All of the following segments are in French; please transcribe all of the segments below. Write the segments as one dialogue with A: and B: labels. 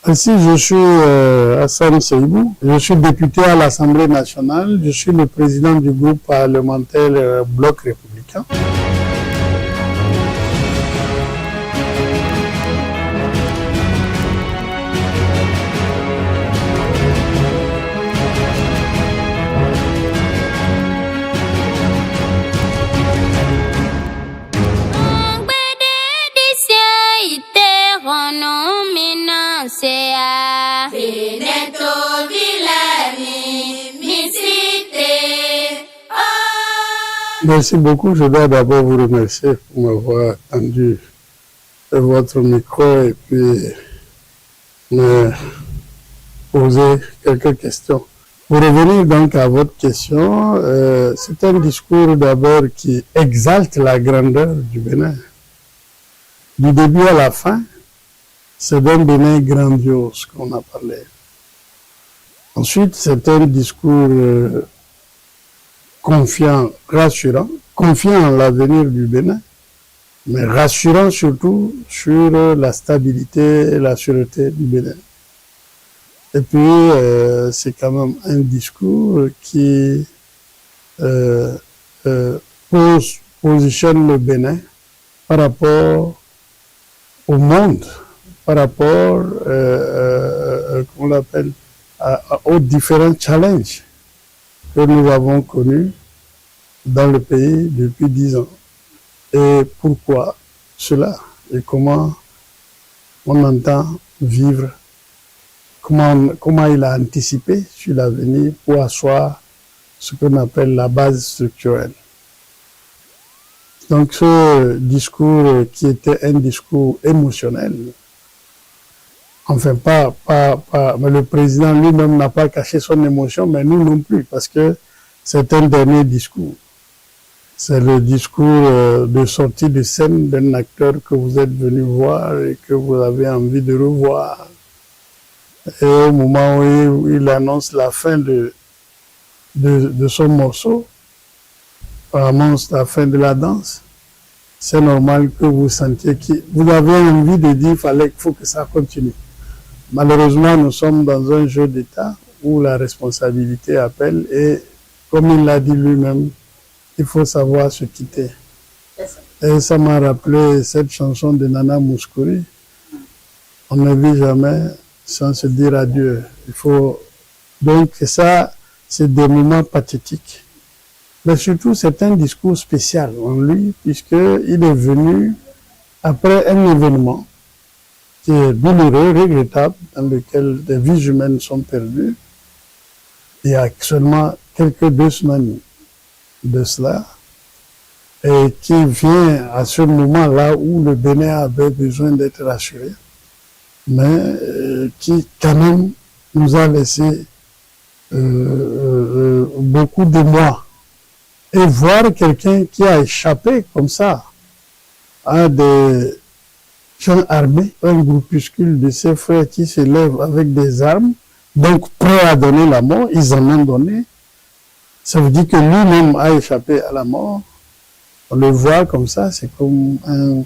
A: Ainsi, je suis Hassan Seibou, je suis député à l'Assemblée nationale, je suis le président du groupe parlementaire Bloc républicain. Merci beaucoup. Je dois d'abord vous remercier pour m'avoir tendu votre micro et puis me poser quelques questions. Pour revenir donc à votre question, c'est un discours d'abord qui exalte la grandeur du Bénin. Du début à la fin, c'est d'un Bénin grandiose qu'on a parlé. Ensuite, c'est un discours confiant, rassurant, confiant en l'avenir du Bénin, mais rassurant surtout sur la stabilité et la sûreté du Bénin. Et puis, c'est quand même un discours qui positionne le Bénin par rapport au monde, par rapport, qu'on l'appelle, aux différents challenges que nous avons connus dans le pays depuis 10 ans. Et pourquoi cela? Et comment on entend vivre, comment il a anticipé sur l'avenir pour asseoir ce qu'on appelle la base structurelle. Donc ce discours qui était un discours émotionnel, enfin mais le président lui-même n'a pas caché son émotion, mais nous non plus, parce que c'est un dernier discours. C'est le discours de sortie de scène d'un acteur que vous êtes venu voir et que vous avez envie de revoir. Et au moment où il annonce la fin de son morceau, annonce la fin de la danse, c'est normal que vous sentiez que vous avez envie de dire qu'il faut que ça continue. Malheureusement, nous sommes dans un jeu d'État où la responsabilité appelle et, comme il l'a dit lui-même, il faut savoir se quitter. Et ça m'a rappelé cette chanson de Nana Mouskouri. On ne vit jamais sans se dire adieu. Donc ça, c'est des moments pathétiques. Mais surtout, c'est un discours spécial en lui, puisqu'il est venu après un événement qui est douloureux, regrettable, dans lequel des vies humaines sont perdues. Il y a seulement quelques 2 semaines de cela, et qui vient à ce moment-là où le Bénin avait besoin d'être rassuré, mais qui quand même nous a laissé beaucoup de mois. Et voir quelqu'un qui a échappé comme ça à des gens armés, un groupuscule de ses frères qui se lèvent avec des armes, donc prêts à donner la mort, ils en ont donné. Ça veut dire que lui-même a échappé à la mort. On le voit comme ça, c'est comme un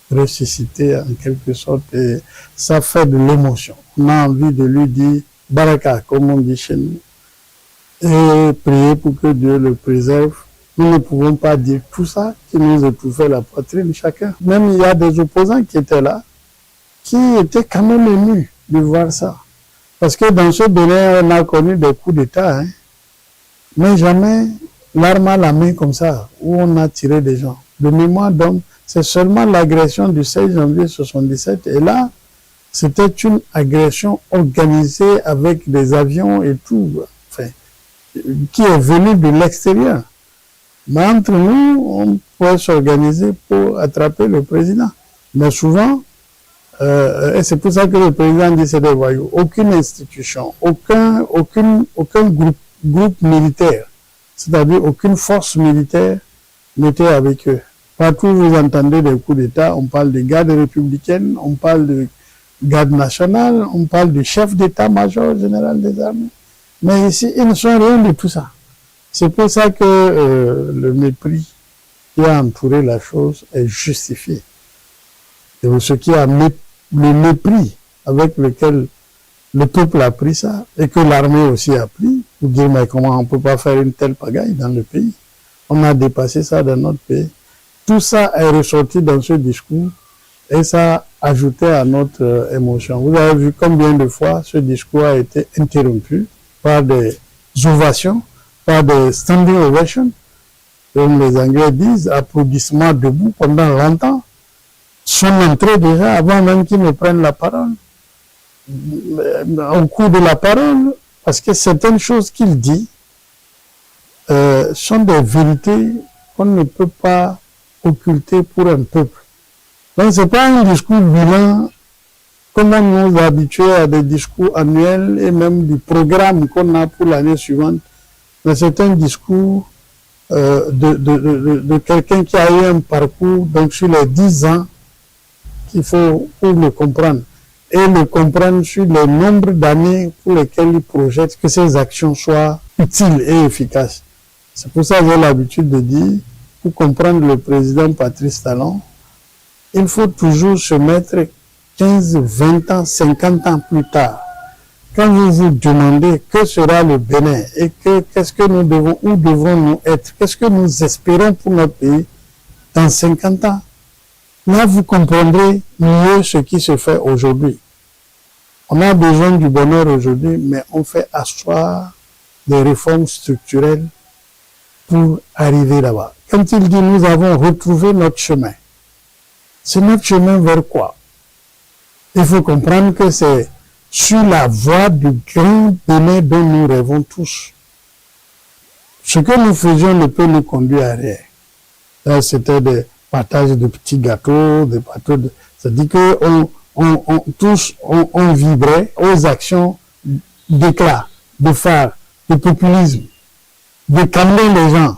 A: ressuscité en quelque sorte, et ça fait de l'émotion. On a envie de lui dire Baraka, comme on dit chez nous, et prier pour que Dieu le préserve. Nous ne pouvons pas dire tout ça qui nous étouffait la poitrine chacun. Même il y a des opposants qui étaient là, qui étaient quand même émus de voir ça. Parce que dans ce Bénin, on a connu des coups d'État, hein, mais jamais l'arme à la main comme ça, où on a tiré des gens. De mémoire d'homme, c'est seulement l'agression du 16 janvier 1977. Et là, c'était une agression organisée avec des avions et tout, enfin, qui est venue de l'extérieur. Mais entre nous, on peut s'organiser pour attraper le président. Mais souvent, et c'est pour ça que le président dit c'est des voyous. Aucune institution, aucun groupe militaire, c'est-à-dire aucune force militaire n'était avec eux. Partout où vous entendez des coups d'État, on parle de garde républicaine, on parle de garde nationale, on parle du chef d'état-major général des armées. Mais ici, ils ne sont rien de tout ça. C'est pour ça que le mépris qui a entouré la chose est justifié. Et ce qui a le mépris avec lequel le peuple a pris ça et que l'armée aussi a pris pour dire mais comment on ne peut pas faire une telle pagaille dans le pays. On a dépassé ça dans notre pays. Tout ça est ressorti dans ce discours et ça a ajouté à notre émotion. Vous avez vu combien de fois ce discours a été interrompu par des ovations, par des standing ovations, comme les Anglais disent, applaudissements debout pendant longtemps. Son entrée déjà, avant même qu'ils ne prennent la parole, au cours de la parole, parce que certaines choses qu'il dit sont des vérités qu'on ne peut pas occulter pour un peuple. Donc c'est pas un discours bilan comme on nous a habitués à des discours annuels et même du programme qu'on a pour l'année suivante, mais c'est un discours de quelqu'un qui a eu un parcours donc sur les 10 ans qu'il faut pour le comprendre et le comprendre sur le nombre d'années pour lesquelles il projette que ces actions soient utiles et efficaces. C'est pour ça que j'ai l'habitude de dire, pour comprendre le président Patrice Talon, il faut toujours se mettre 15, 20 ans, 50 ans plus tard. Quand vous vous demandez que sera le Bénin et qu'est-ce que nous devons, où devons-nous être, qu'est-ce que nous espérons pour notre pays dans 50 ans, là vous comprendrez mieux ce qui se fait aujourd'hui. On a besoin du bonheur aujourd'hui, mais on fait asseoir des réformes structurelles pour arriver là-bas. Quand il dit nous avons retrouvé notre chemin, c'est notre chemin vers quoi? Il faut comprendre que c'est sur la voie du grand Bénin dont nous rêvons tous. Ce que nous faisions ne peut nous conduire à rien. Là, c'était des partages de petits gâteaux, des bateaux de... C'est-à-dire que on vibrait aux actions d'éclat, de phare, de populisme, de calmer les gens.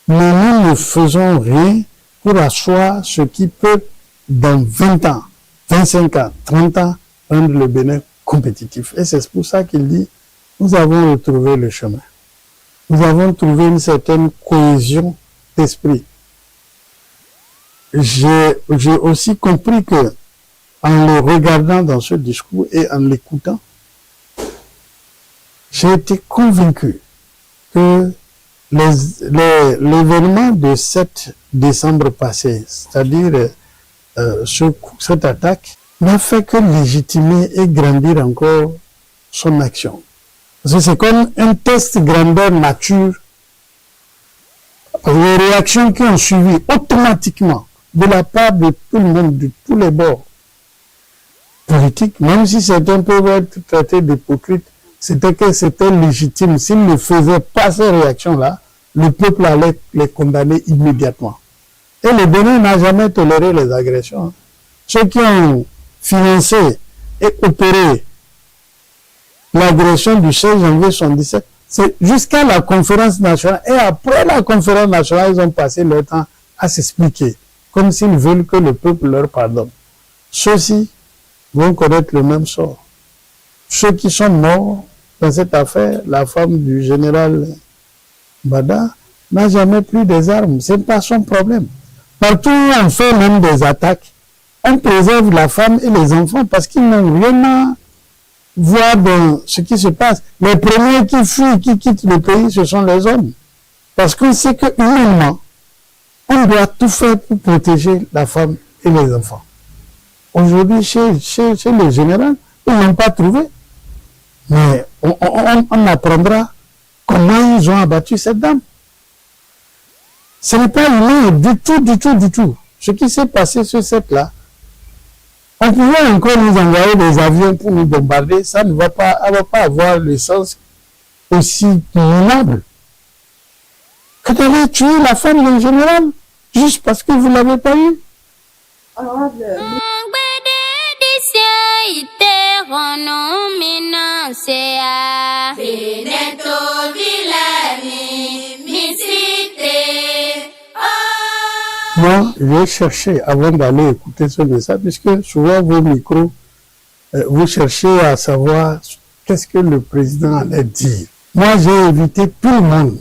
A: Mais nous ne faisons rien pour asseoir ce qui peut, dans 20 ans, 25 ans, 30 ans, rendre le Bénin compétitif. Et c'est pour ça qu'il dit, nous avons retrouvé le chemin. Nous avons trouvé une certaine cohésion d'esprit. J'ai aussi compris que, en le regardant dans ce discours et en l'écoutant, j'ai été convaincu que l'événement de 7 décembre passé, c'est-à-dire cette attaque, n'a fait que légitimer et grandir encore son action. Parce que c'est comme un test grandeur nature. Les réactions qui ont suivi automatiquement de la part de tout le monde, de tous les bords politiques, même si certains peuvent être traités d'hypocrites, c'était que c'était légitime. S'ils ne faisaient pas ces réactions-là, le peuple allait les condamner immédiatement. Et le Bénin n'a jamais toléré les agressions. Ceux qui ont financé et opéré l'agression du 16 janvier 1977, c'est jusqu'à la conférence nationale. Et après la conférence nationale, ils ont passé leur temps à s'expliquer, comme s'ils veulent que le peuple leur pardonne. Ceux-ci vont connaître le même sort. Ceux qui sont morts dans cette affaire, la femme du général Bada n'a jamais pris des armes. Ce n'est pas son problème. Partout où on fait même des attaques, on préserve la femme et les enfants parce qu'ils n'ont rien à voir dans ce qui se passe. Les premiers qui fuient, qui quittent le pays, ce sont les hommes. Parce qu'on sait que humainement, on doit tout faire pour protéger la femme et les enfants. Aujourd'hui, chez le général, ils n'ont pas trouvé. Mais on apprendra comment ils ont abattu cette dame. Ce n'est pas humain du tout. Ce qui s'est passé sur cette là, on pouvait encore nous envoyer des avions pour nous bombarder, ça ne va pas avoir le sens aussi minable que d'aller tuer la femme d'un général juste parce que vous ne l'avez pas eu. Moi, j'ai cherché avant d'aller écouter ce message, puisque souvent vos micros, vous cherchez à savoir qu'est-ce que le président allait dire. Moi, j'ai évité tout le monde,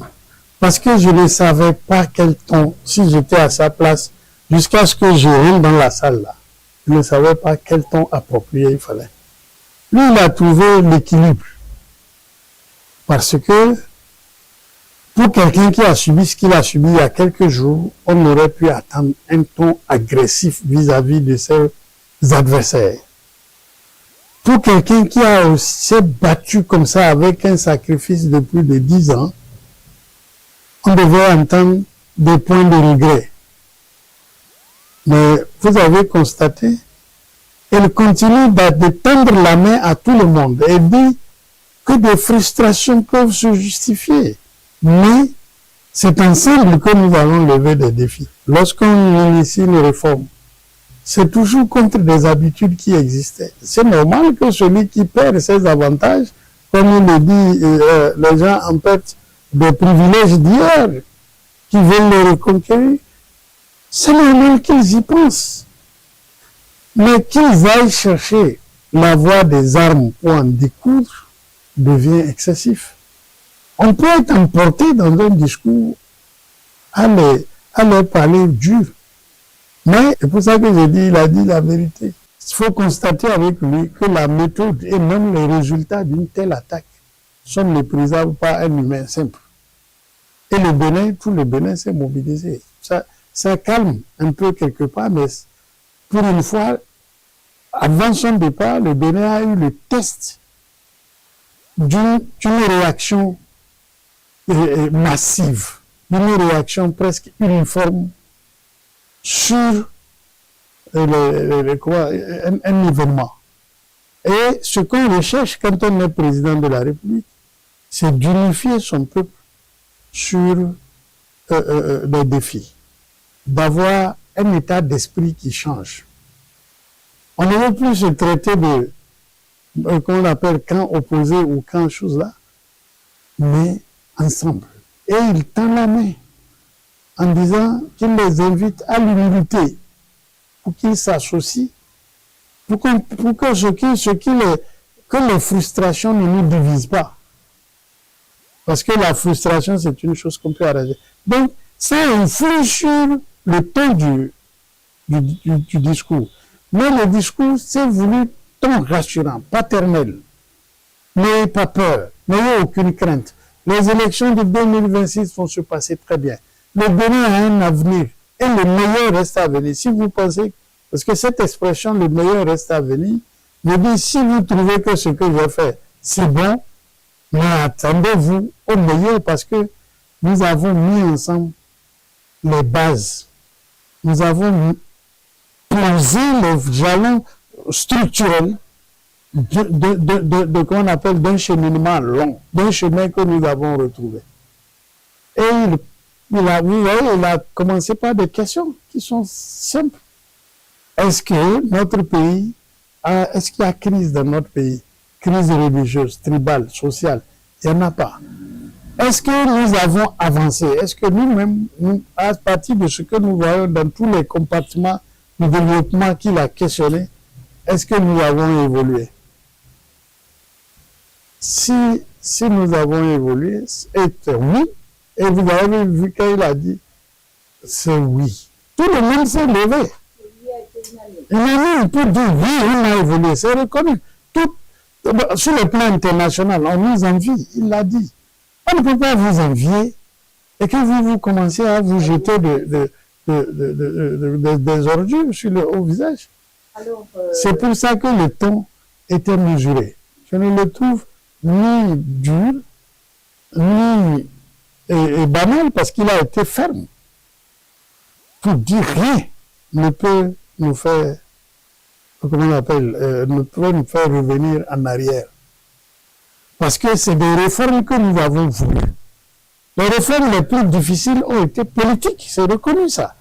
A: parce que je ne savais pas quel ton, si j'étais à sa place, jusqu'à ce que je rentre dans la salle là. Je ne savais pas quel ton approprié il fallait. Lui, il a trouvé l'équilibre. Parce que pour quelqu'un qui a subi ce qu'il a subi il y a quelques jours, on aurait pu attendre un ton agressif vis-à-vis de ses adversaires. Pour quelqu'un qui s'est battu comme ça avec un sacrifice de plus de 10 ans, on devait entendre des points de regret. Mais vous avez constaté, il continue de tendre la main à tout le monde et dit que des frustrations peuvent se justifier. Mais c'est ensemble que nous allons lever des défis. Lorsqu'on initie une réforme, c'est toujours contre des habitudes qui existaient. C'est normal que celui qui perd ses avantages, comme il le dit, les gens en perdent des privilèges d'hier, qui veulent les reconquérir. C'est normal qu'ils y pensent. Mais qu'ils aillent chercher la voie des armes pour en découdre devient excessif. On peut être emporté dans un discours à leur parler dur. Mais c'est pour ça que j'ai dit, il a dit la vérité. Il faut constater avec lui que la méthode et même les résultats d'une telle attaque sont méprisables par un humain simple. Et le Bénin, tout le Bénin s'est mobilisé. Ça calme un peu quelque part, mais pour une fois, avant son départ, le Bénin a eu le test d'une réaction massive, d'une réaction presque uniforme sur un événement. Et ce qu'on recherche quand on est président de la République, c'est d'unifier son peuple sur des défis, d'avoir un état d'esprit qui change. On ne veut plus se traiter de qu'on appelle camp opposé ou camp chose là, mais ensemble. Et il tend la main en disant qu'il les invite à l'humilité pour qu'ils s'associent, pour que les frustrations ne nous divisent pas. Parce que la frustration, c'est une chose qu'on peut arrêter. Donc, ça influe sur le ton du discours. Mais le discours, c'est voulu ton rassurant, paternel. N'ayez pas peur, n'ayez aucune crainte. Les élections de 2026 vont se passer très bien. Le Bénin a un avenir et le meilleur reste à venir. Si vous pensez, parce que cette expression, le meilleur reste à venir, me dit, si vous trouvez que ce que j'ai fait, c'est bon, mais attendez-vous au meilleur parce que nous avons mis ensemble les bases. Nous avons posé les jalons structurels qu'on appelle d'un cheminement long, d'un chemin que nous avons retrouvé. Et il a commencé par des questions qui sont simples. Est-ce que notre pays, est-ce qu'il y a crise dans notre pays? Crise religieuse, tribale, sociale, il n'y en a pas. Est-ce que nous avons avancé? Est-ce que nous-mêmes, à partir de ce que nous voyons dans tous les compartiments de développement qu'il a questionné, est-ce que nous avons évolué? Si nous avons évolué, c'est oui. Et vous avez vu quand il a dit, c'est oui. Tout le monde s'est levé. Il peut dire oui, on a évolué, c'est reconnu. Sur le plan international, on nous envie, il l'a dit. On ne peut pas vous envier et que vous commencez à vous jeter des ordures au visage. C'est pour ça que le ton était mesuré. Je ne le trouve ni dur, ni banal, parce qu'il a été ferme. Pour dire rien ne peut nous faire, comment on appelle, ne peut nous faire revenir en arrière. Parce que c'est des réformes que nous avons voulues. Les réformes les plus difficiles ont été politiques, c'est reconnu ça.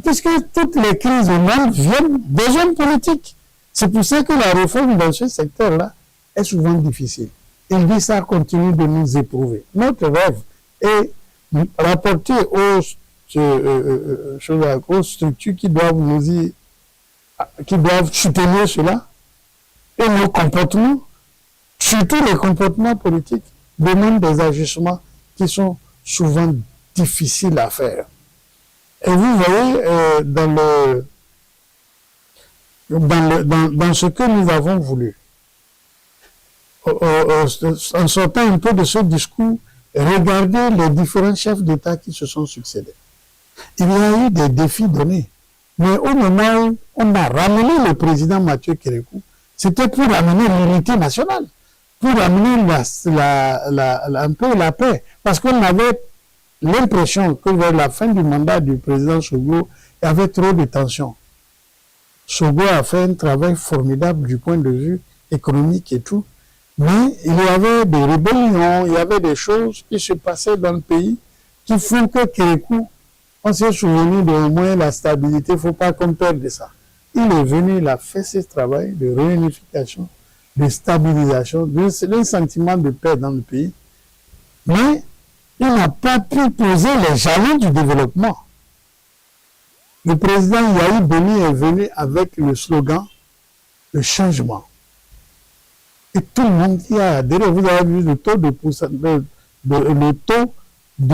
A: Puisque toutes les crises au monde viennent des hommes politiques. C'est pour ça que la réforme dans ce secteur-là est souvent difficile. Il dit ça continue de nous éprouver. Notre rêve est rapporté aux structures qui doivent soutenir cela et nos comportements, surtout les comportements politiques, demandent des ajustements qui sont souvent difficiles à faire. Et vous voyez, dans ce que nous avons voulu, en sortant un peu de ce discours, regardez les différents chefs d'État qui se sont succédés. Il y a eu des défis donnés. Mais au moment où on a ramené le président Mathieu Kérékou, c'était pour ramener l'unité nationale, pour ramener un peu la paix. Parce qu'on avait l'impression que vers la fin du mandat du président Sogo, il y avait trop de tensions. Sogo a fait un travail formidable du point de vue économique et tout. Mais il y avait des rébellions, il y avait des choses qui se passaient dans le pays qui font que Kérékou, on s'est souvenu d'au moins la stabilité, il ne faut pas qu'on perde ça. Il est venu, il a fait ce travail de réunification, de stabilisation, d'un sentiment de paix dans le pays. Mais il n'a pas pu poser les jalons du développement. Le président Yahi Boni est venu avec le slogan « le changement ». Et tout le monde y a adhéré. Vous avez vu le taux de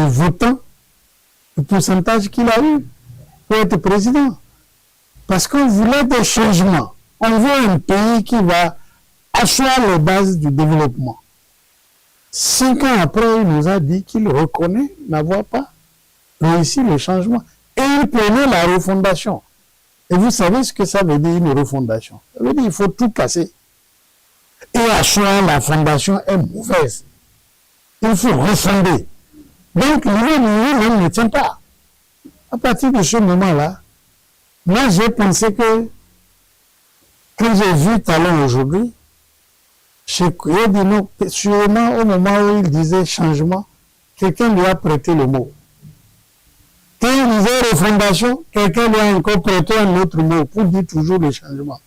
A: votants, le pourcentage qu'il a eu pour être président. Parce qu'on voulait des changements. On veut un pays qui va asseoir les bases du développement. 5 ans après, il nous a dit qu'il reconnaît n'avoir pas réussi le changement. Et il prenait la refondation. Et vous savez ce que ça veut dire, une refondation? Ça veut dire qu'il faut tout casser. Et asseoir la fondation est mauvaise. Il faut refonder. Donc, lui-même ne tient pas. À partir de ce moment-là, moi, j'ai pensé que, quand j'ai vu Talon aujourd'hui, j'ai dit non, sûrement au moment où il disait changement, quelqu'un lui a prêté le mot. Quand il disait refondation, quelqu'un lui a encore prêté un autre mot pour dire toujours le changement.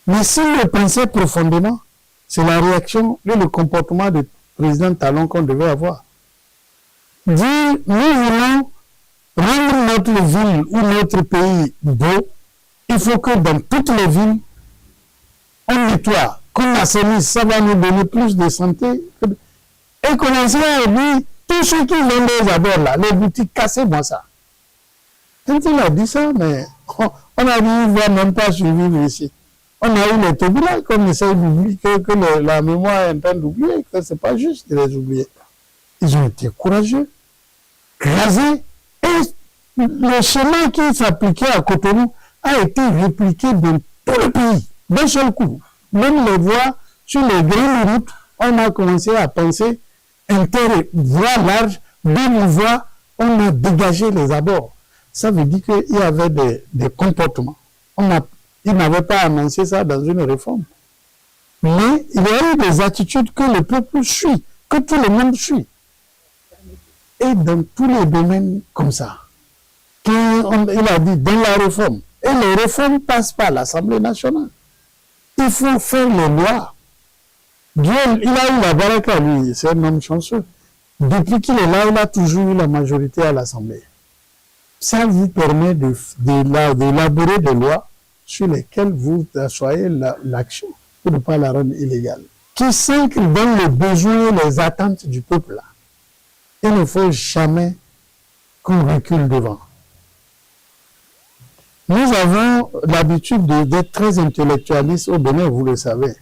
A: Mais s'il le pensait profondément, c'est la réaction et le comportement du président Talon qu'on devait avoir. Dire, nous voulons rendre notre ville ou notre pays beau, il faut que dans toutes les villes, on nettoie, qu'on assainisse, ça va nous donner plus de santé. Et commencer à dire, tous ceux qui vendent les abords là, les boutiques, cassez-moi ça. Quand il a dit ça, mais on a dit, il ne va même pas survivre ici. On a eu les Togolais qu'on essaie d'oublier, que la mémoire est en train d'oublier, que ce n'est pas juste de les oublier. Ils ont été courageux, rasés, et le chemin qui s'appliquait à Cotonou a été répliqué dans tout le pays, d'un seul coup. Même les voies sur les grandes routes, on a commencé à penser voies larges, d'une voie, on a dégagé les abords. Ça veut dire qu'il y avait des comportements. Il n'avait pas annoncé ça dans une réforme. Mais il y a eu des attitudes que le peuple suit, que tout le monde suit. Et dans tous les domaines comme ça, il a dit dans la réforme, et les réformes passent par l'Assemblée nationale. Il faut faire les lois. Dieu, il a eu la baraka, lui, c'est un homme chanceux. Depuis qu'il est là, il a toujours eu la majorité à l'Assemblée. Ça vous permet d'élaborer des lois sur lesquelles vous assoyez l'action pour ne pas la rendre illégale. Qui s'ancre dans les besoins et les attentes du peuple là. Il ne faut jamais qu'on recule devant. Nous avons l'habitude d'être très intellectualistes au Bénin, vous le savez.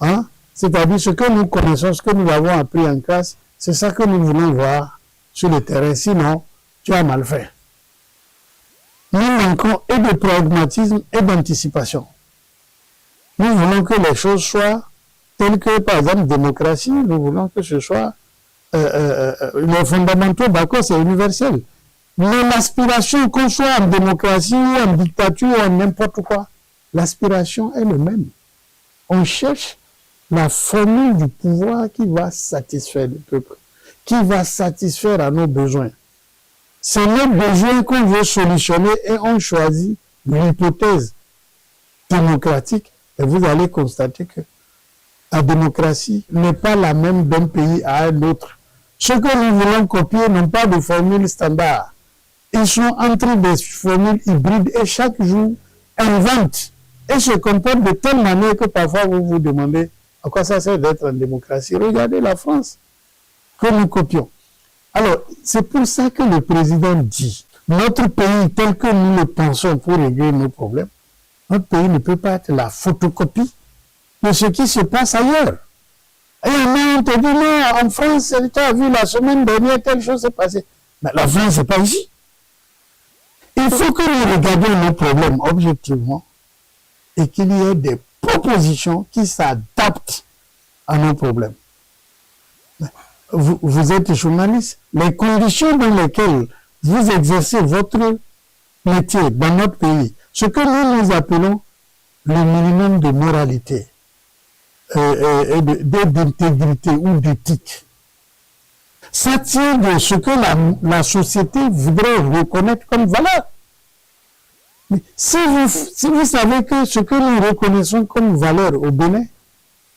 A: Hein? C'est-à-dire ce que nous connaissons, ce que nous avons appris en classe, c'est ça que nous voulons voir sur le terrain. Sinon, tu as mal fait. Nous manquons et de pragmatisme et d'anticipation. Nous voulons que les choses soient telles que, par exemple, démocratie, nous voulons que ce soit les fondamentaux, d'accord, c'est universel. Mais l'aspiration, qu'on soit en démocratie ou en dictature ou en n'importe quoi, l'aspiration est le même. On cherche la formule du pouvoir qui va satisfaire le peuple, qui va satisfaire à nos besoins. C'est nos besoins qu'on veut solutionner et on choisit l'hypothèse démocratique. Et vous allez constater que la démocratie n'est pas la même d'un pays à un autre. Ceux que nous voulons copier n'ont pas de formule standard. Ils sont entre des formules hybrides et chaque jour inventent et se comportent de telle manière que parfois vous vous demandez à quoi ça sert d'être en démocratie. Regardez la France que nous copions. Alors, c'est pour ça que le président dit, notre pays tel que nous le pensons pour régler nos problèmes, notre pays ne peut pas être la photocopie de ce qui se passe ailleurs. Et on te dit, non, en France, tu as vu la semaine dernière, telle chose s'est passée. Mais la France, c'est pas ici. Il faut que nous regardions nos problèmes objectivement et qu'il y ait des propositions qui s'adaptent à nos problèmes. Vous êtes journaliste. Les conditions dans lesquelles vous exercez votre métier dans notre pays, ce que nous appelons le minimum de moralité, et d'intégrité ou d'éthique, ça tient de ce que la société voudrait reconnaître comme valeur. Mais si vous savez que ce que nous reconnaissons comme valeur au Bénin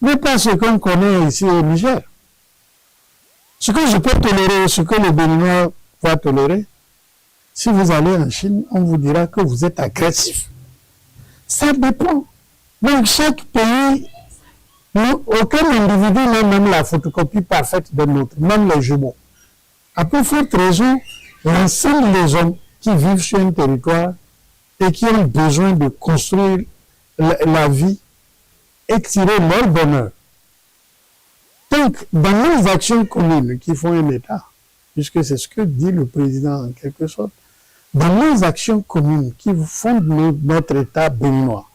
A: n'est pas ce qu'on connaît ici au Niger, ce que je peux tolérer, ce que le Béninois va tolérer, si vous allez en Chine, on vous dira que vous êtes agressif. Ça dépend. Donc chaque pays, aucun individu n'a même la photocopie parfaite de l'autre, même les jumeaux. À peu forte raison, l'ensemble des hommes qui vivent sur un territoire et qui ont besoin de construire la vie et tirer leur bonheur. Donc, dans nos actions communes qui font un État, puisque c'est ce que dit le président en quelque sorte, dans nos actions communes qui fondent notre État béninois,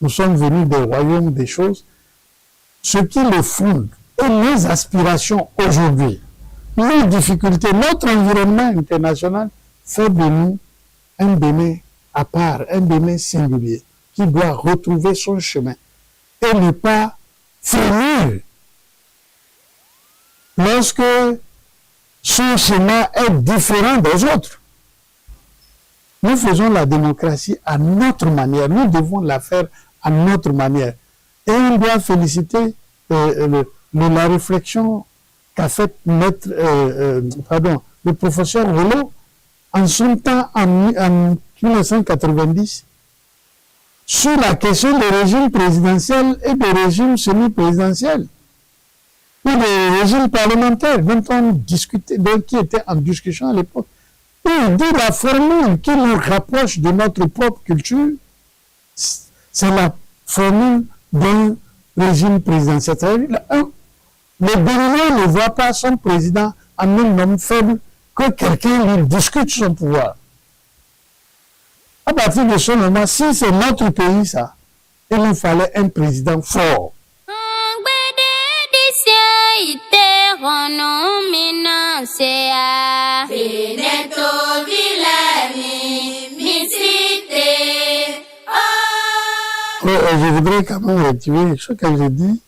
A: nous sommes venus des royaumes des choses, ce qui le fonde et nos aspirations aujourd'hui, nos difficultés, notre environnement international fait de nous un Bénin à part, un Bénin singulier qui doit retrouver son chemin et ne pas frémir lorsque son chemin est différent des autres. Nous faisons la démocratie à notre manière, nous devons la faire à notre manière. Et on doit féliciter la réflexion qu'a faite le professeur Rollo en son temps, en 1990, sur la question des régimes présidentiels et des régimes semi-présidentiels, ou des régimes parlementaires dont on discutait, qui étaient en discussion à l'époque. Et dit la formule qui nous rapproche de notre propre culture, c'est la formule d'un régime présidentiel. Le Bénin ne voit pas son président en un homme faible que quelqu'un lui discute son pouvoir. À partir de ce moment, si c'est notre pays, ça, il nous fallait un président fort. Je voudrais quand même rectifier quelque chose quand je dis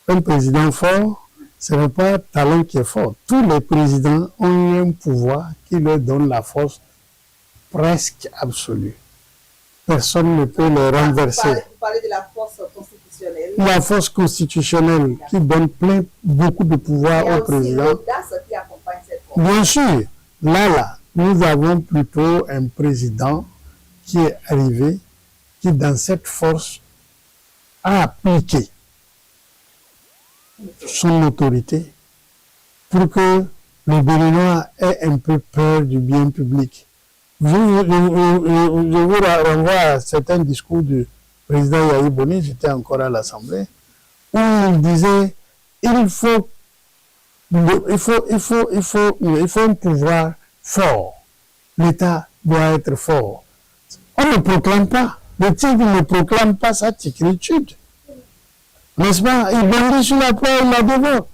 A: un président fort, ce n'est pas talent qui est fort. Tous les présidents ont eu un pouvoir qui leur donne la force presque absolue. Personne ne peut le renverser.
B: Vous parlez de la force constitutionnelle.
A: La force constitutionnelle qui donne beaucoup de pouvoir au président.
B: L'audace qui accompagne cette force.
A: Bien sûr, là, nous avons plutôt un président qui est arrivé, qui dans cette force a appliqué son autorité pour que le Béninois ait un peu peur du bien public. Je vous renvoie à certains discours du président Yahi Boni, j'étais encore à l'Assemblée, où il disait il faut un pouvoir fort. L'État doit être fort. On ne proclame pas. Le tigre ne proclame pas sa tigritude. N'est-ce pas? Il bondit sur la proie, il la dévore.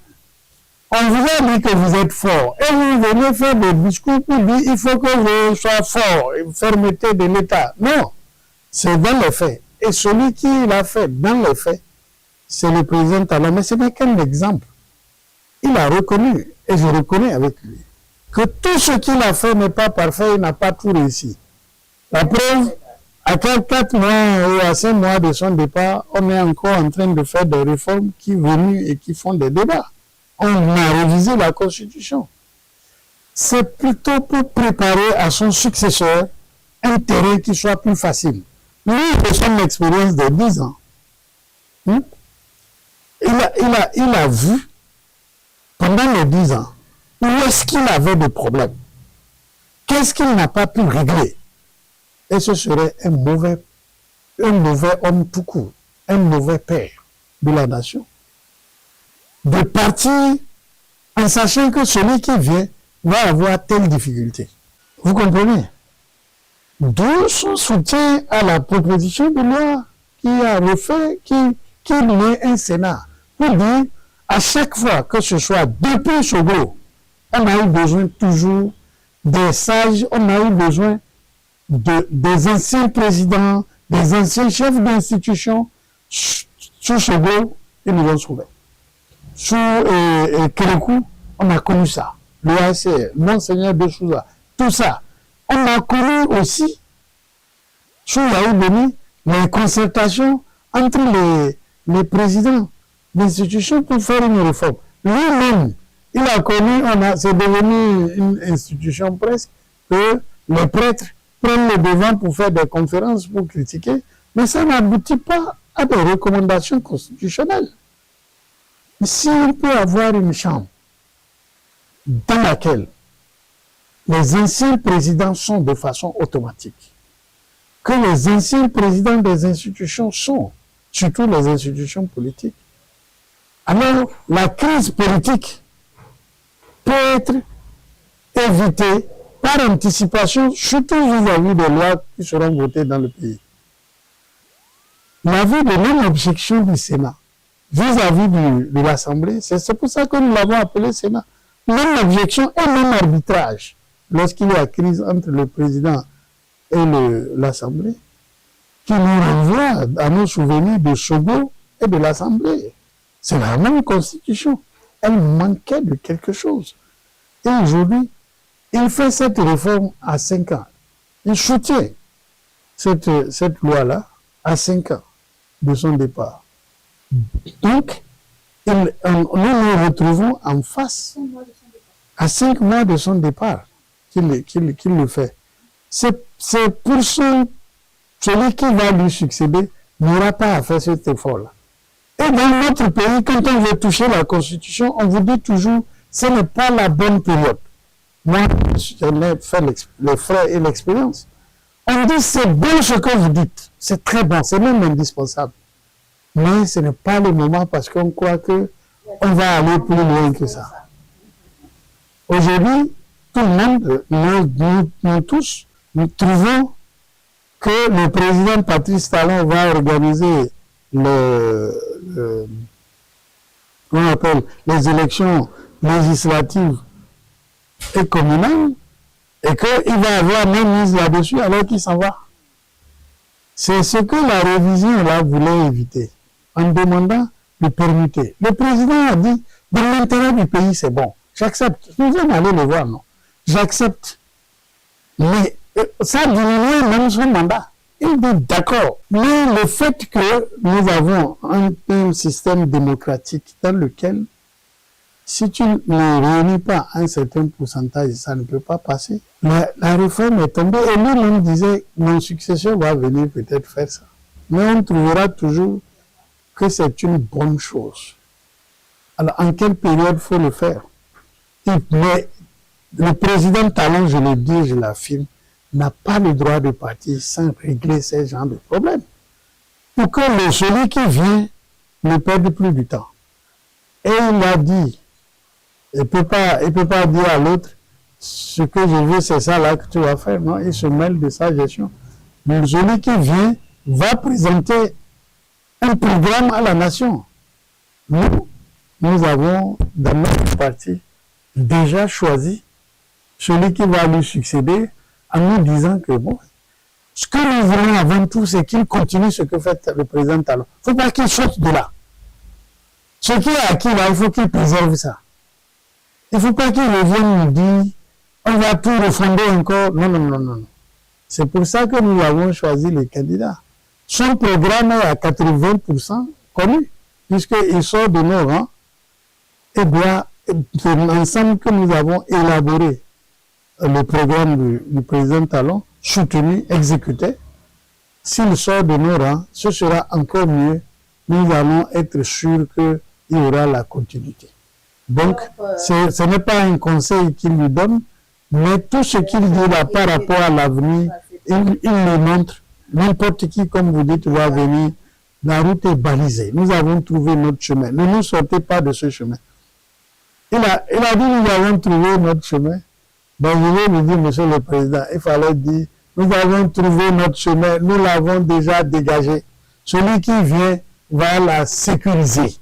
A: On vous a dit que vous êtes fort. Et vous venez faire des discours pour dire il faut que vous soyez fort, fermeté de l'État. Non, c'est dans les faits. Et celui qui l'a fait dans les faits, c'est le président Talon. Mais ce n'est qu'un exemple. Il a reconnu, et je reconnais avec lui, que tout ce qu'il a fait n'est pas parfait, il n'a pas tout réussi. La preuve, à 4 mois ou à 5 mois de son départ, on est encore en train de faire des réformes qui venues et qui font des débats. On a révisé la Constitution. C'est plutôt pour préparer à son successeur un terrain qui soit plus facile. Lui, de son expérience de 10 ans, il a vu, pendant les 10 ans, où est-ce qu'il avait des problèmes? Qu'est-ce qu'il n'a pas pu régler? Et ce serait un mauvais homme tout court, un mauvais père de la nation. de partir en sachant que celui qui vient va avoir telle difficulté. Vous comprenez? D'où son soutien à la proposition de loi qui a refait, qui met un Sénat pour dire à chaque fois que ce soit depuis Sogo, on a eu besoin toujours des sages, on a eu besoin des anciens présidents, des anciens chefs d'institution. Sous Sogo, ils nous ont sauvés. Sous Kérékou, on a connu ça. L'OACR, Monseigneur de Souza, tout ça. On a connu aussi, sous Yaoubeni, les concertations entre les présidents d'institutions pour faire une réforme. Lui-même, il a connu, c'est devenu une institution presque, que les prêtres prennent le devant pour faire des conférences, pour critiquer, mais ça n'aboutit pas à des recommandations constitutionnelles. Si on peut avoir une chambre dans laquelle les anciens présidents sont de façon automatique, que les anciens présidents des institutions sont, surtout les institutions politiques, alors la crise politique peut être évitée par anticipation, surtout vis-à-vis des lois qui seront votées dans le pays. L'avis de non-objection du Sénat vis-à-vis de l'Assemblée, c'est pour ça que nous l'avons appelé Sénat. Non-objection et non-arbitrage. Lorsqu'il y a crise entre le président et l'Assemblée, qui nous renvoie à nos souvenirs de Sogo et de l'Assemblée. C'est la même constitution. Elle manquait de quelque chose. Et aujourd'hui, il fait cette réforme à 5 ans. Il soutient cette loi-là à 5 ans de son départ. Donc, nous nous retrouvons en face à 5 mois de son départ qu'il le fait. C'est pour celui qui va lui succéder n'aura pas à faire cet effort-là. Et dans notre pays, quand on veut toucher la Constitution, on vous dit toujours ce n'est pas la bonne période. Moi, j'en ai fait les frais et l'expérience. On dit c'est bon ce que vous dites, c'est très bon, c'est même indispensable. Mais ce n'est pas le moment parce qu'on croit qu'on va aller plus loin que ça. Aujourd'hui, tout le monde, nous tous, nous trouvons que le président Patrice Talon va organiser les élections législatives et communales et qu'il va avoir même mise là-dessus alors qu'il s'en va. C'est ce que la révision là voulait éviter en demandant de permuter. Le président a dit, dans l'intérêt du pays, c'est bon. J'accepte. Nous allons aller le voir, non? J'accepte. Mais ça diminue même son mandat. Il dit d'accord. Mais le fait que nous avons un système démocratique dans lequel, si tu ne réunis pas un certain pourcentage, ça ne peut pas passer. La réforme est tombée et lui-même disait, mon successeur va venir peut-être faire ça. Mais on trouvera toujours que c'est une bonne chose. Alors, en quelle période il faut le faire? Mais le président Talon, je le dis, je l'affirme, n'a pas le droit de partir sans régler ces genres de problèmes. Pour que celui qui vient ne perde plus du temps. Et il a dit, il ne peut pas dire à l'autre, ce que je veux, c'est ça là que tu vas faire. Non, il se mêle de sa gestion. Mais celui qui vient va présenter un programme à la nation. Nous avons, dans notre parti, déjà choisi celui qui va lui succéder en nous disant que bon, ce que nous voulons avant tout, c'est qu'il continue ce que fait le président Talon. Il ne faut pas qu'il sorte de là. Ce qui est acquis là, il faut qu'il préserve ça. Il ne faut pas qu'il revienne nous dire, on va tout refonder encore. Non, non, non, non. C'est pour ça que nous avons choisi les candidats. Son programme est à 80% connu, puisqu'il sort de nos rangs et doit, c'est l'ensemble que nous avons élaboré le programme du président Talon, soutenu, exécuté. S'il sort de nos rangs, ce sera encore mieux. Nous allons être sûrs qu'il y aura la continuité. Donc, ce n'est pas un conseil qu'il lui donne, mais tout ce qu'il dit là par rapport à l'avenir, il le montre. N'importe qui, comme vous dites, va venir la route est balisée. Nous avons trouvé notre chemin. Ne nous sortez pas de ce chemin. Il a dit, nous avons trouvé notre chemin. Ben, je vais lui dire, monsieur le président, il fallait dire, nous avons trouvé notre chemin, nous l'avons déjà dégagé. Celui qui vient va la sécuriser.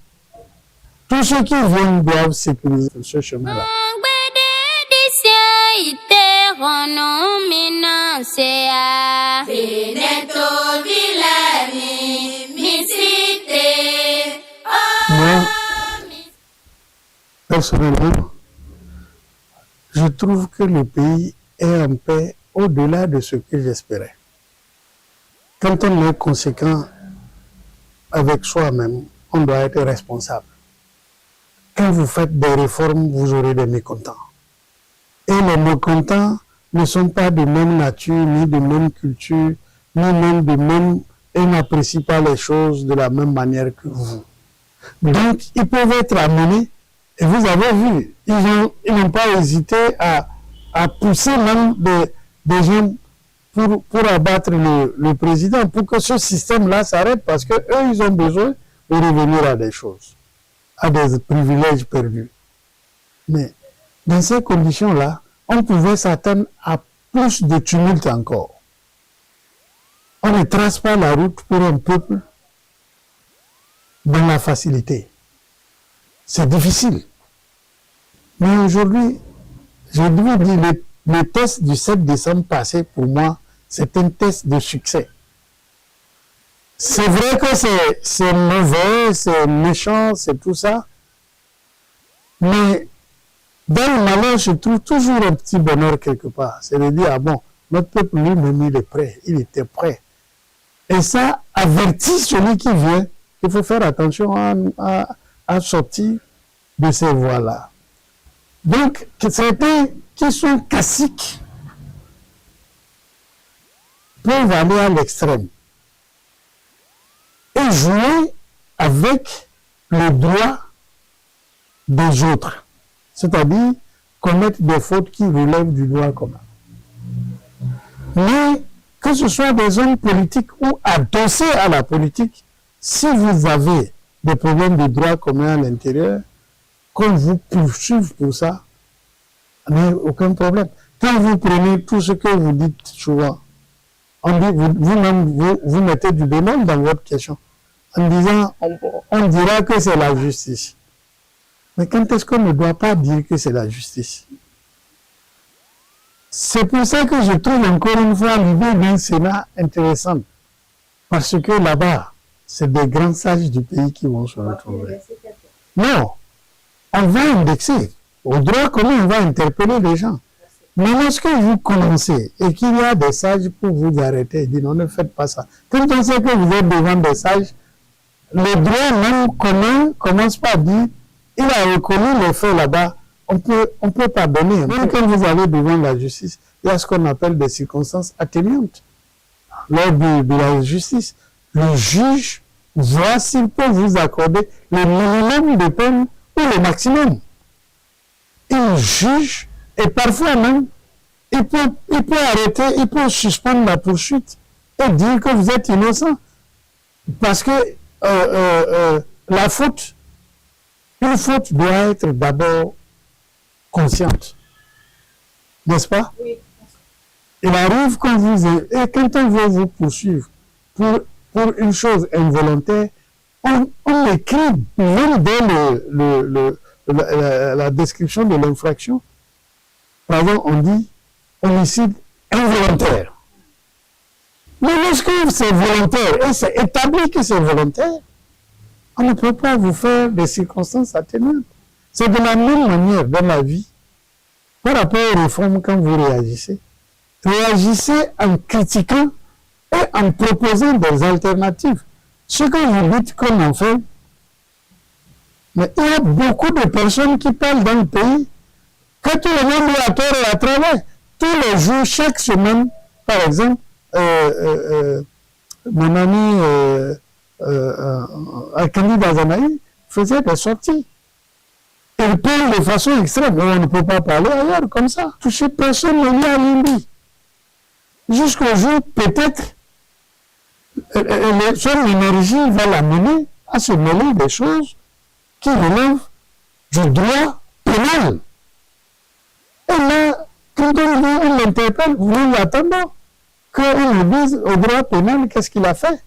A: Tous ceux qui viennent doivent sécuriser ce chemin-là. Moi, personnellement, je trouve que le pays est en paix au-delà de ce que j'espérais. Quand on est conséquent avec soi-même, on doit être responsable. Quand vous faites des réformes, vous aurez des mécontents. Et les mécontents ne sont pas de même nature, ni de même culture, ni même de même, et n'apprécient pas les choses de la même manière que vous. Donc, ils peuvent être amenés, et vous avez vu, ils n'ont pas hésité à pousser même des gens pour abattre le président, pour que ce système-là s'arrête, parce qu'eux, ils ont besoin de revenir à des choses, à des privilèges perdus. Mais dans ces conditions-là, on pouvait s'attendre à plus de tumulte encore. On ne trace pas la route pour un peuple dans la facilité. C'est difficile. Mais aujourd'hui, je dois dire, le test du 7 décembre passé, pour moi, c'est un test de succès. C'est vrai que c'est mauvais, c'est méchant, c'est tout ça. Mais dans le malheur, je trouve toujours un petit bonheur quelque part. C'est de dire, ah bon, notre peuple lui-même, il est prêt, il était prêt. Et ça avertit celui qui vient qu'il faut faire attention à sortir de ces voies-là. Donc, certains qui sont caciques peuvent aller à l'extrême et jouer avec le droit des autres, c'est-à-dire commettre des fautes qui relèvent du droit commun. Mais que ce soit des hommes politiques ou adossés à la politique, si vous avez des problèmes de droit commun à l'intérieur, qu'on vous poursuive pour ça, il n'y a aucun problème. Quand vous prenez tout ce que vous dites souvent, on dit, vous mettez du bémol dans votre question, en disant, on dira que c'est la justice. Mais quand est-ce qu'on ne doit pas dire que c'est la justice? C'est pour ça que je trouve encore une fois l'idée d'un Sénat intéressante. Parce que là-bas, c'est des grands sages du pays qui vont se retrouver. Non, on va indexer. Au droit commun, on va interpeller les gens. Mais lorsque vous commencez et qu'il y a des sages pour vous arrêter et dire non, ne faites pas ça. Quand on sait que vous êtes devant des sages, le droit même commun commence par dire il a reconnu les faits là-bas, on peut pardonner. Même quand vous allez devant la justice, il y a ce qu'on appelle des circonstances atténuantes. Lors de la justice, le juge voit s'il peut vous accorder le minimum de peine ou le maximum. Il juge et parfois même, il peut arrêter, il peut suspendre la poursuite et dire que vous êtes innocent. Parce que la faute, une faute doit être d'abord consciente. N'est-ce pas?
B: Oui.
A: Il arrive quand et quand on veut vous poursuivre pour une chose involontaire, on écrit même dans la description de l'infraction. Par exemple, on dit homicide involontaire. Mais lorsque c'est volontaire, et c'est établi que c'est volontaire, on ne peut pas vous faire des circonstances atténuantes. C'est de la même manière dans la vie, par rapport aux réformes, quand vous réagissez. Réagissez en critiquant et en proposant des alternatives. Ce que vous dites qu'on en fait, mais il y a beaucoup de personnes qui parlent dans le pays que tout le monde est à tort et à travers. Tous les jours, chaque semaine, par exemple, mon ami Alkani Bazanaï faisait des sorties. Il parle de façon extrême, mais on ne peut pas parler ailleurs comme ça. Toucher personne ne vient à Limbi. Jusqu'au jour, peut-être, son énergie va l'amener à se mêler des choses qui relèvent du droit pénal. Et là, quand on l'interpelle, nous attendons qu'on nous dise au droit pénal qu'est-ce qu'il a fait.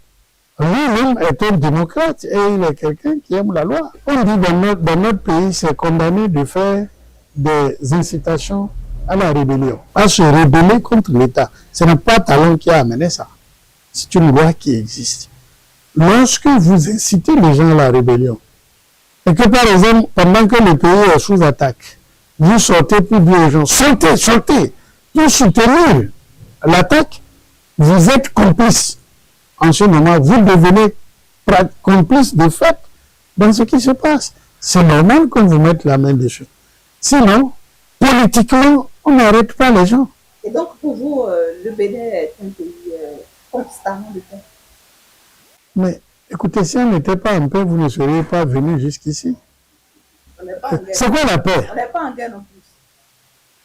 A: Lui-même est un démocrate et il est quelqu'un qui aime la loi. On dit dans notre pays, c'est condamné de faire des incitations à la rébellion, à se rebeller contre l'État. Ce n'est pas Talon qui a amené ça. C'est une loi qui existe. Lorsque vous incitez les gens à la rébellion, et que par exemple, pendant que le pays est sous attaque, vous sortez pour dire aux gens, sortez, pour soutenir l'attaque, vous êtes complice. En ce moment, vous devenez complice de fait dans ce qui se passe. C'est normal qu'on vous mette la main dessus. Sinon, politiquement, on n'arrête pas les gens.
B: Et donc, pour vous, le Bénin est un pays constamment de paix.
A: Mais écoutez, si on n'était pas en paix, vous ne seriez pas venu jusqu'ici.
B: On n'est pas en guerre.
A: C'est quoi la paix?
B: On n'est pas en guerre non plus.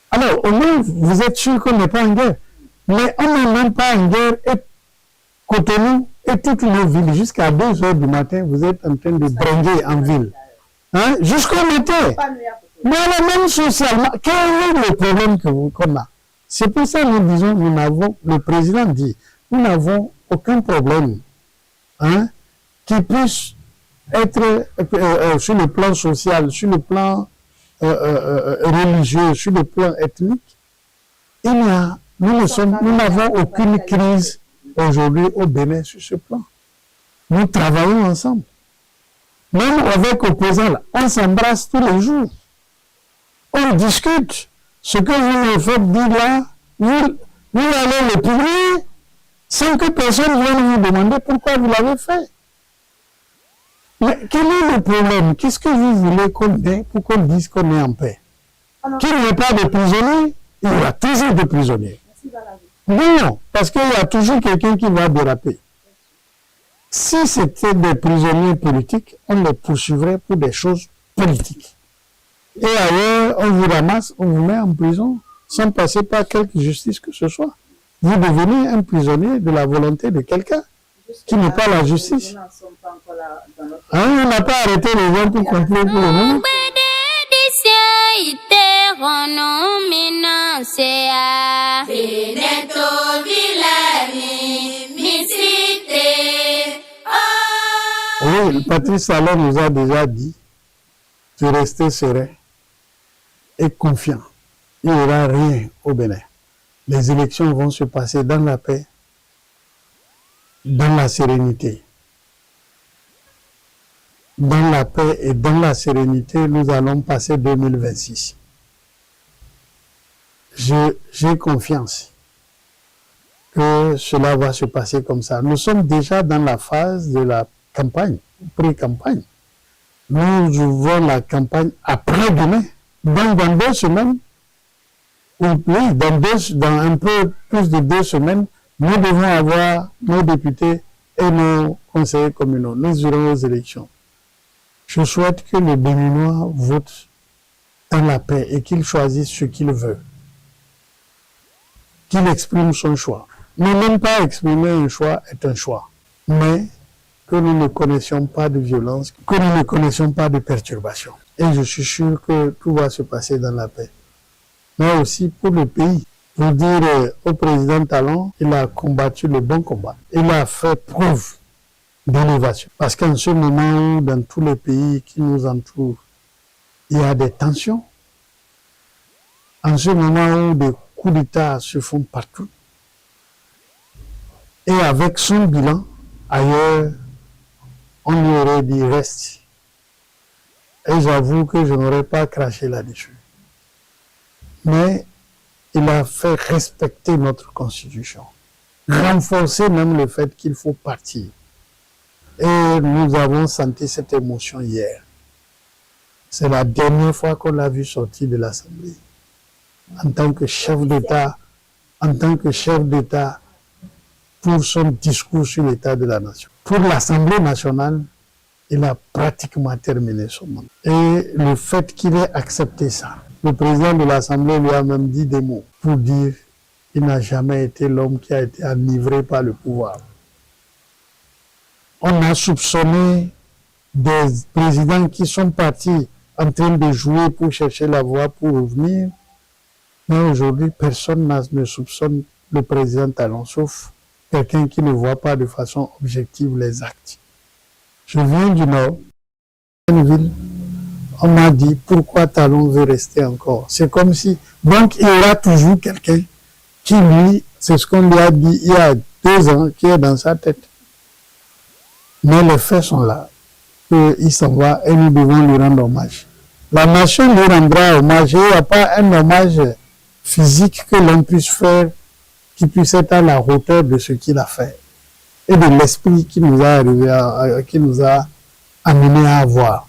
A: Alors, au moins, vous êtes sûr qu'on n'est pas en guerre. Mais on n'est même pas en guerre et Cotonou et toutes nos villes, jusqu'à 2 h du matin, vous êtes en train de bringuer en ville. Hein? Jusqu'au matin. Mais même socialement, quel est le problème qu'on a? C'est pour ça que nous disons, le président dit, nous n'avons aucun problème qui puisse être sur le plan social, sur le plan religieux, sur le plan ethnique. Nous n'avons aucune crise aujourd'hui au Bénin sur ce plan. Nous travaillons ensemble. Même avec opposants, là, on s'embrasse tous les jours. On discute. Ce que vous me faites dire là, vous allez le publier sans que personne vienne vous demander pourquoi vous l'avez fait. Mais quel est le problème? Qu'est-ce que vous voulez qu'on ait pour qu'on dise qu'on est en paix? Qu'il n'y ait pas de prisonniers, il y aura toujours des prisonniers. Non, parce qu'il y a toujours quelqu'un qui va déraper. Si c'était des prisonniers politiques, on les poursuivrait pour des choses politiques. Et ailleurs, on vous ramasse, on vous met en prison, sans passer par quelque justice que ce soit. Vous devenez un prisonnier de la volonté de quelqu'un qui n'est pas la justice. On n'a pas arrêté les gens pour compléter pour le moment. Oui, Patrice Talon nous a déjà dit de rester serein et confiant. Il n'y aura rien au Bénin. Les élections vont se passer dans la paix, dans la sérénité. Dans la paix et dans la sérénité, nous allons passer 2026. J'ai confiance que cela va se passer comme ça. Nous sommes déjà dans la phase de la campagne, pré-campagne. Nous ouvrons la campagne après-demain, dans 2 semaines. Oui, dans un peu plus de 2 semaines, nous devons avoir nos députés et nos conseillers communaux. Nous irons aux élections. Je souhaite que le Béninois vote dans la paix et qu'il choisisse ce qu'il veut. Qu'il exprime son choix. Ne même pas exprimer un choix est un choix. Mais que nous ne connaissions pas de violence, que nous ne connaissions pas de perturbation. Et je suis sûr que tout va se passer dans la paix. Mais aussi pour le pays. Pour dire au président Talon, il a combattu le bon combat. Il a fait preuve d'innovation. Parce qu'en ce moment, dans tous les pays qui nous entourent, il y a des tensions. En ce moment où des coups d'État se font partout. Et avec son bilan, ailleurs, on lui aurait dit reste. Et j'avoue que je n'aurais pas craché là-dessus. Mais il a fait respecter notre constitution. Renforcer même le fait qu'il faut partir. Et nous avons senti cette émotion hier. C'est la dernière fois qu'on l'a vu sortir de l'Assemblée. En tant que chef d'État, pour son discours sur l'état de la nation. Pour l'Assemblée nationale, il a pratiquement terminé son mandat. Et le fait qu'il ait accepté ça, le président de l'Assemblée lui a même dit des mots pour dire qu'il n'a jamais été l'homme qui a été enivré par le pouvoir. On a soupçonné des présidents qui sont partis en train de jouer pour chercher la voie pour revenir. Mais aujourd'hui, personne ne soupçonne le président Talon, sauf quelqu'un qui ne voit pas de façon objective les actes. Je viens du Nord, une ville. On m'a dit pourquoi Talon veut rester encore. C'est comme si... Donc, il y aura toujours quelqu'un qui, lui, c'est ce qu'on lui a dit il y a 2 ans, qui est dans sa tête. Mais les faits sont là. Il s'en va et nous devons lui rendre hommage. La nation lui rendra hommage. Il n'y a pas un hommage physique que l'on puisse faire qui puisse être à la hauteur de ce qu'il a fait et de l'esprit qui nous a amené à avoir.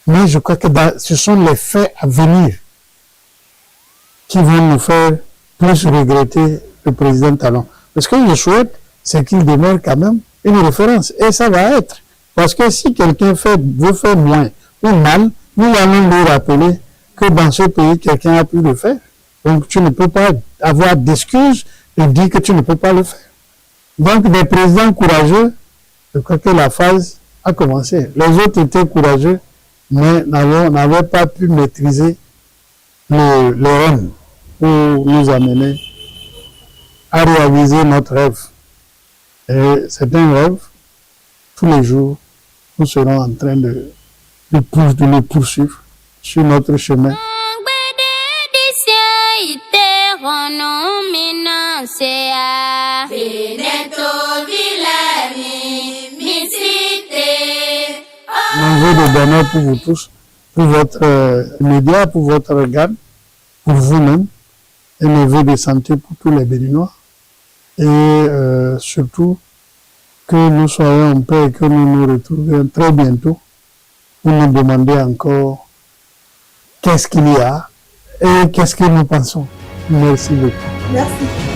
A: Mais je crois que ce sont les faits à venir qui vont nous faire plus regretter le président Talon. Parce que je souhaite, c'est qu'il demeure quand même une référence. Et ça va être. Parce que si quelqu'un veut faire moins ou mal, nous allons lui rappeler que dans ce pays, quelqu'un a pu le faire. Donc tu ne peux pas avoir d'excuses et dire que tu ne peux pas le faire. Donc des présidents courageux, je crois que la phase a commencé. Les autres étaient courageux, mais n'avaient pas pu maîtriser le rêve pour nous amener à réaliser notre rêve. Et c'est un rêve. Tous les jours, nous serons en train de le poursuivre sur notre chemin. Un vœu de bonheur pour vous tous, pour votre média, pour votre regard, pour vous-même, et un vœu de santé pour tous les Béninois. Et surtout, que nous soyons en paix et que nous nous retrouvions très bientôt pour nous demander encore qu'est-ce qu'il y a et qu'est-ce que nous pensons. Merci beaucoup.
B: Merci.